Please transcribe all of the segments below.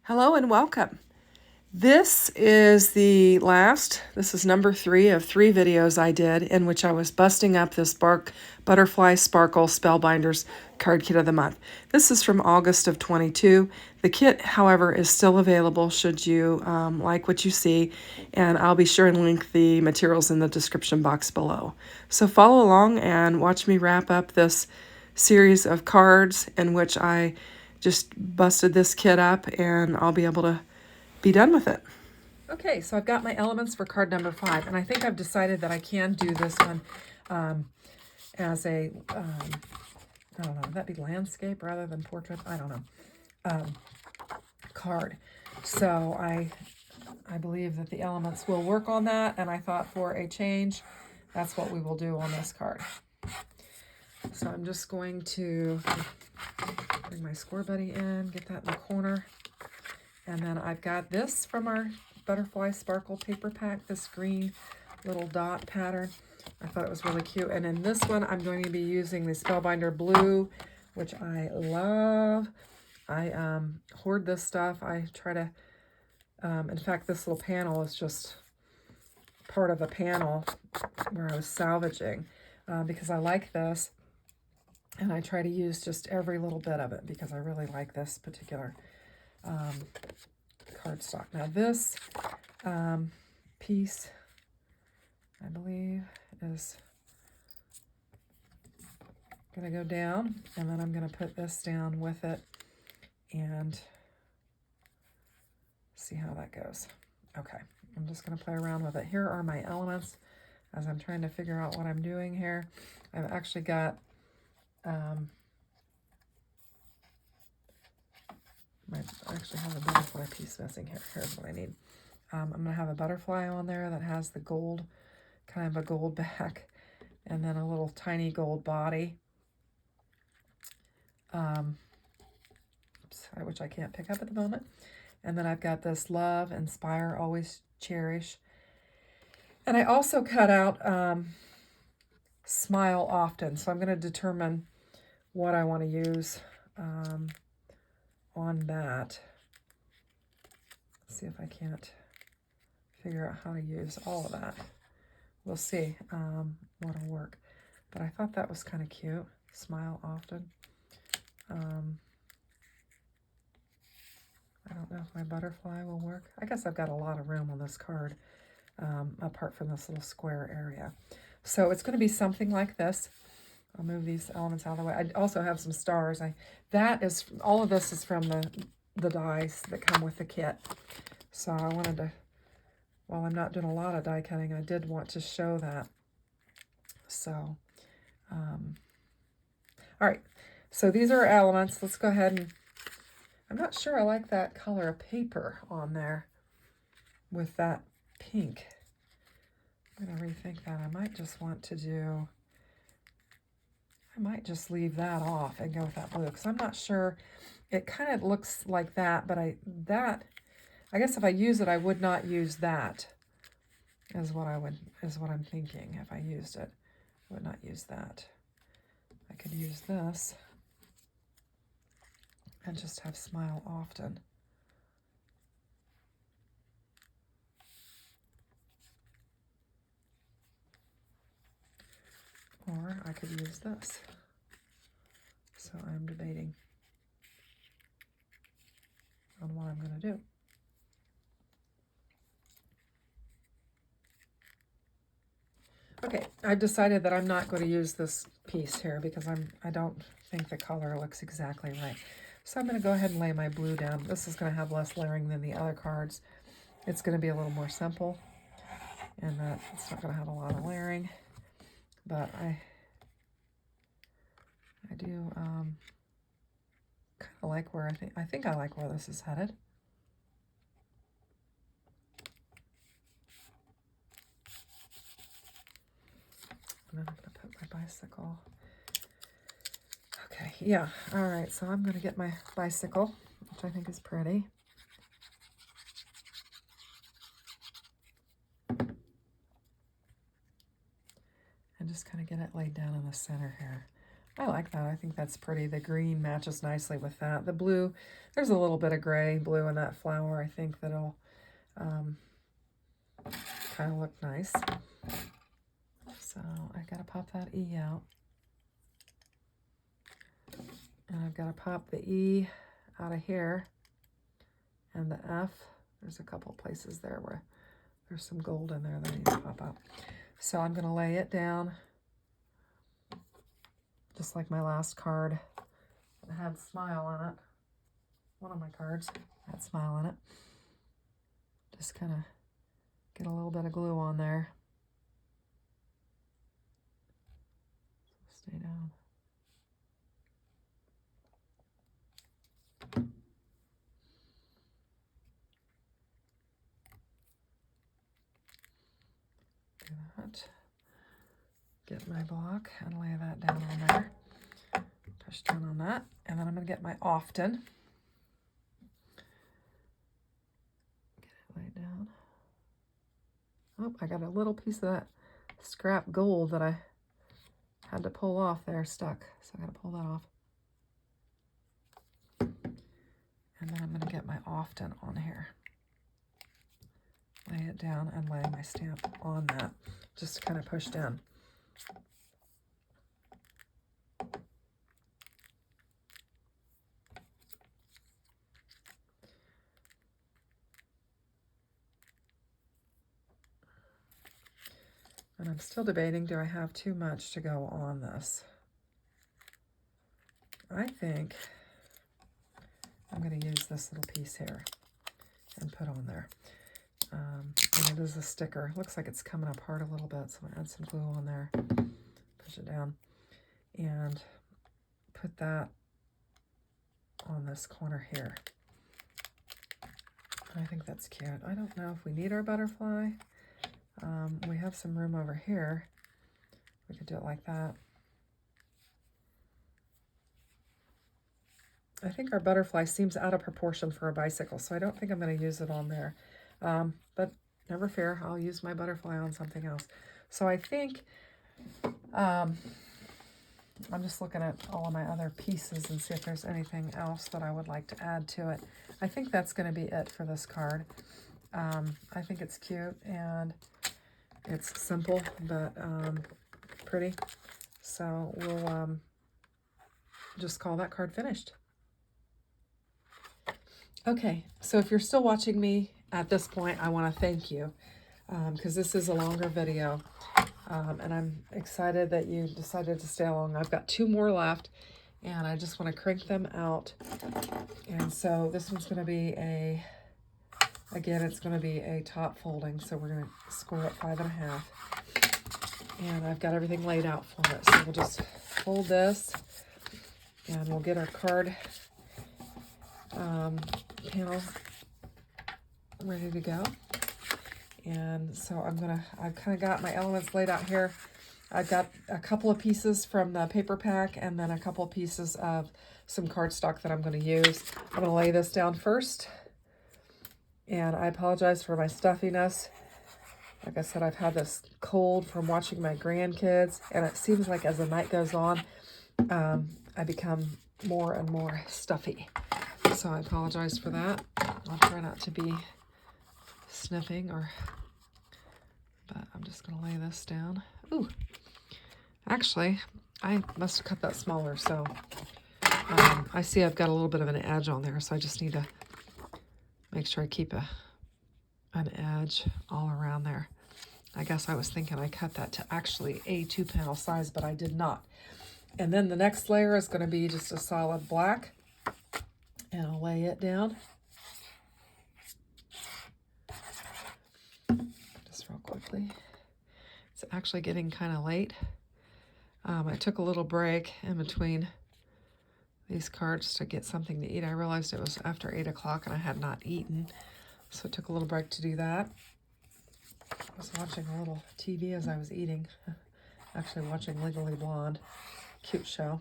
Hello and welcome. This is number 3 of 3 videos I did in which I was busting up this Butterfly Sparkle Spellbinders Card Kit of the Month. This is from August of 22. The kit, however, is still available should you like what you see, and I'll be sure and link the materials in the description box below. So follow along and watch me wrap up this series of cards in which I just busted this kit up, and I'll be able to be done with it. Okay, so I've got my elements for card number 5, and I think I've decided that I can do this one as a, I don't know, would that be landscape rather than portrait? I don't know, card. So I believe that the elements will work on that, and I thought for a change, that's what we will do on this card. So I'm just going to bring my score buddy in, get that in the corner. And then I've got this from our Butterfly Sparkle paper pack, this green little dot pattern. I thought it was really cute. And in this one, I'm going to be using the Spellbinder Blue, which I love. I hoard this stuff. I try to, in fact, this little panel is just part of a panel where I was salvaging because I like this. And I try to use just every little bit of it because I really like this particular cardstock. Now this piece, I believe, is going to go down, and then I'm going to put this down with it and see how that goes. Okay, I'm just going to play around with it. Here are my elements as I'm trying to figure out what I'm doing here. I've actually got I actually have a butterfly piece missing here. Here's what I need. I'm going to have a butterfly on there that has the gold, kind of a gold back, and then a little tiny gold body, which I can't pick up at the moment. And then I've got this love, inspire, always cherish. And I also cut out smile often. So I'm going to determine what I want to use on that. See if I can't figure out how to use all of that. We'll see what'll work. But I thought that was kind of cute. Smile often. I don't know if my butterfly will work. I guess I've got a lot of room on this card, apart from this little square area. So it's going to be something like this. I'll move these elements out of the way. I also have some stars. All of this is from the dies that come with the kit. So I wanted to, while I'm not doing a lot of die cutting, I did want to show that. So, all right. So these are our elements. Let's go ahead and, I'm not sure I like that color of paper on there with that pink. I'm going to rethink that. I might just leave that off and go with that blue, because I'm not sure. It kind of looks like that, but I guess if I use it, I would not use that. Is what I'm thinking. If I used it, I would not use that. I could use this and just have smile often. Or I could use this. So I'm debating on what I'm going to do. Okay, I've decided that I'm not going to use this piece here because I don't think the color looks exactly right. So I'm going to go ahead and lay my blue down. This is going to have less layering than the other cards. It's going to be a little more simple, and it's not going to have a lot of layering. But I do kind of like where I think I like where this is headed. And then I'm going to put my bicycle. Okay, yeah, all right, so I'm going to get my bicycle, which I think is pretty. And just kind of get it laid down in the center here. I like that. I think that's pretty. The green matches nicely with that. The blue, there's a little bit of gray blue in that flower. I think that'll kind of look nice. So I gotta pop that E out. And I've got to pop the E out of here. And the F, there's a couple places there where there's some gold in there that I need to pop out. So I'm going to lay it down just like my last card. It had Smile on it. One of my cards had Smile on it. Just kind of get a little bit of glue on there. Stay down. Do that. Get my block and lay that down on there. Push down on that. And then I'm going to get my Often. Get it laid down. Oh, I got a little piece of that scrap gold that I had to pull off there, stuck. So I got to pull that off. And then I'm going to get my Often on here. Lay it down and lay my stamp on that. Just kind of push down. And I'm still debating, do I have too much to go on this? I think I'm going to use this little piece here and put on there. And it is a sticker. Looks like it's coming apart a little bit, so I'm going to add some glue on there. Push it down. And put that on this corner here. I think that's cute. I don't know if we need our butterfly. We have some room over here. We could do it like that. I think our butterfly seems out of proportion for a bicycle, so I don't think I'm going to use it on there. But never fear, I'll use my butterfly on something else. So I think I'm just looking at all of my other pieces and see if there's anything else that I would like to add to it. I think that's going to be it for this card. I think it's cute and it's simple, but pretty. So we'll just call that card finished. Okay, so if you're still watching me at this point, I want to thank you because this is a longer video. And I'm excited that you decided to stay along. I've got 2 more left, and I just want to crank them out. And so this one's going to be again, it's going to be a top folding, so we're going to score it 5.5. And I've got everything laid out for it. So we'll just fold this, and we'll get our card panel ready to go. And so I've kind of got my elements laid out here. I've got a couple of pieces from the paper pack and then a couple of pieces of some cardstock that I'm going to use. I'm going to lay this down first. And I apologize for my stuffiness. Like I said, I've had this cold from watching my grandkids, and it seems like as the night goes on, I become more and more stuffy. So I apologize for that. I'll try not to be sniffing but I'm just going to lay this down. Ooh, actually, I must have cut that smaller, so I see I've got a little bit of an edge on there, so I just need to make sure I keep an edge all around there. I guess I was thinking I cut that to actually a 2-panel size, but I did not. And then the next layer is going to be just a solid black, and I'll lay it down. Just real quickly. It's actually getting kind of late. I took a little break in between these cards to get something to eat. I realized it was after 8 o'clock and I had not eaten, so I took a little break to do that. I was watching a little TV as I was eating. Actually watching Legally Blonde. Cute show.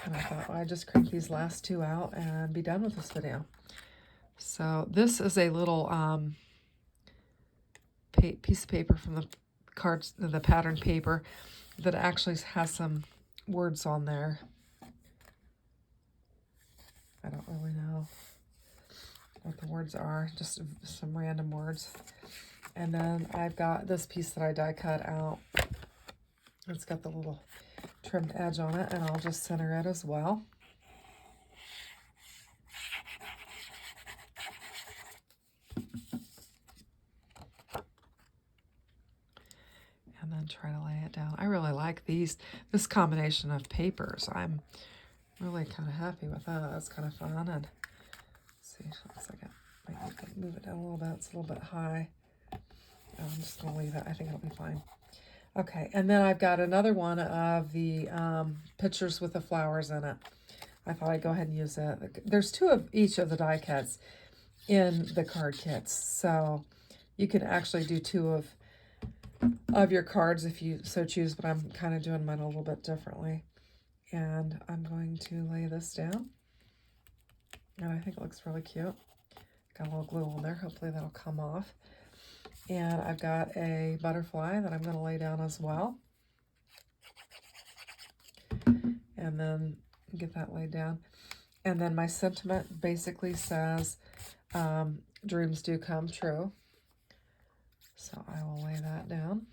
And I thought, well, I'd just crank these last 2 out and be done with this video. So this is a little piece of paper from the cards, the pattern paper that actually has some words on there. I don't really know what the words are, just some random words. And then I've got this piece that I die cut out. It's got the little trimmed edge on it, and I'll just center it as well. And then try to lay it down. I really like this combination of papers. I'm really kind of happy with that. That's kind of fun. And let's see, looks like I might need to move it down a little bit. It's a little bit high. I'm just going to leave it. I think it'll be fine. Okay, and then I've got another one of the pictures with the flowers in it. I thought I'd go ahead and use it. There's 2 of each of the die cuts in the card kits, so you can actually do 2 of your cards if you so choose, but I'm kind of doing mine a little bit differently. And I'm going to lay this down, and I think it looks really cute. Got a little glue on there. Hopefully that'll come off. And I've got a butterfly that I'm going to lay down as well. And then get that laid down. And then my sentiment basically says, dreams do come true. So I will lay that down.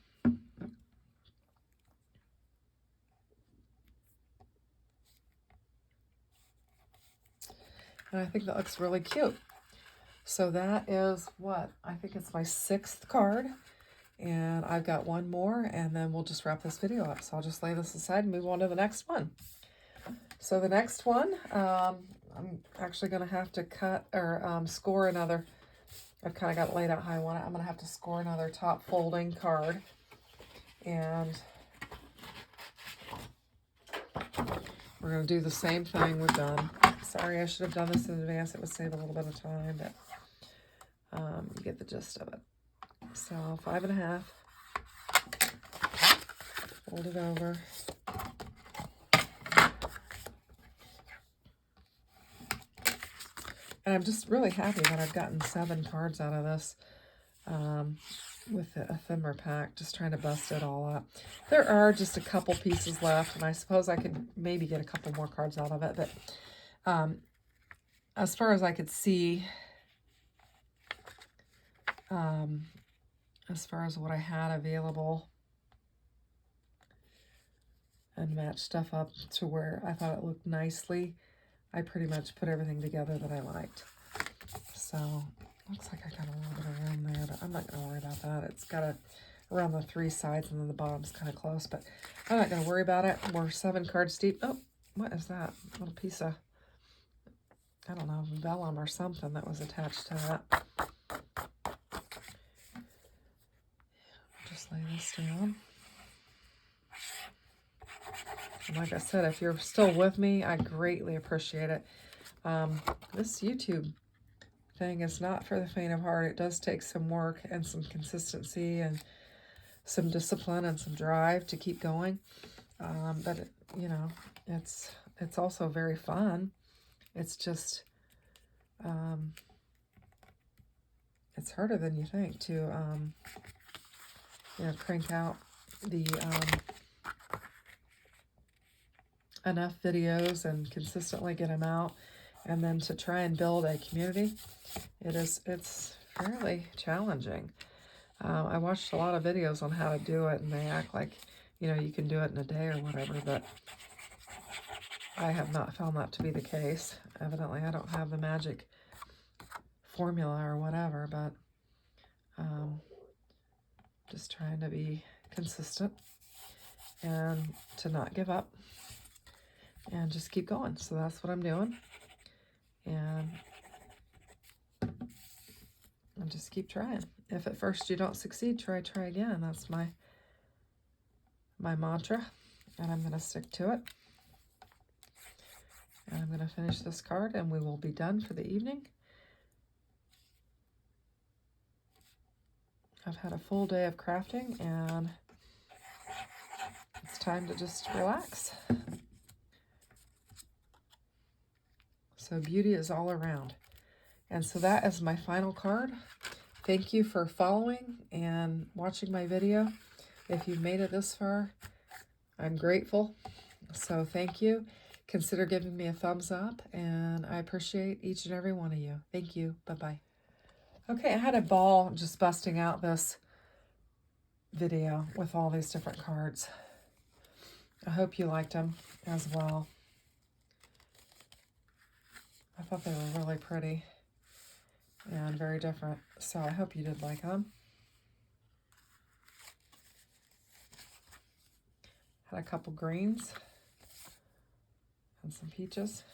And I think that looks really cute. So that is what? I think it's my 6th card. And I've got one more, and then we'll just wrap this video up. So I'll just lay this aside and move on to the next one. So the next one, I'm actually going to have to cut or score another. I've kind of got it laid out how I want it. I'm going to have to score another top folding card. And we're going to do the same thing we've done. Sorry, I should have done this in advance. It would save a little bit of time, but you get the gist of it. So 5 1/2, fold it over. And I'm just really happy that I've gotten 7 cards out of this with the ephemera pack, just trying to bust it all up. There are just a couple pieces left, and I suppose I could maybe get a couple more cards out of it, but as far as I could see, as far as what I had available, and match stuff up to where I thought it looked nicely, I pretty much put everything together that I liked. So looks like I got a little bit of room there, but I'm not going to worry about that. It's got around the 3 sides, and then the bottom's kind of close, but I'm not going to worry about it. We're 7 cards deep. Oh, what is that? A little piece of, I don't know, vellum or something that was attached to that. Just lay this down. And like I said, if you're still with me, I greatly appreciate it. This YouTube thing is not for the faint of heart. It does take some work and some consistency and some discipline and some drive to keep going. But it, you know, it's also very fun. It's just, it's harder than you think to, you know, crank out the enough videos and consistently get them out, and then to try and build a community. It's fairly challenging. I watched a lot of videos on how to do it, and they act like, you know, you can do it in a day or whatever, but I have not found that to be the case. Evidently, I don't have the magic formula or whatever, but just trying to be consistent and to not give up and just keep going. So that's what I'm doing. And I'll just keep trying. If at first you don't succeed, try again. That's my mantra, and I'm going to stick to it. And I'm going to finish this card, and we will be done for the evening. I've had a full day of crafting, and it's time to just relax. So beauty is all around. And so that is my final card. Thank you for following and watching my video. If you've made it this far, I'm grateful. So thank you. Consider giving me a thumbs up, and I appreciate each and every one of you. Thank you. Bye-bye. Okay, I had a ball just busting out this video with all these different cards. I hope you liked them as well. I thought they were really pretty and very different, so I hope you did like them. Had a couple greens and some peaches.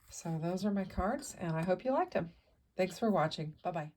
So those are my cards, and I hope you liked them. Thanks for watching. Bye-bye.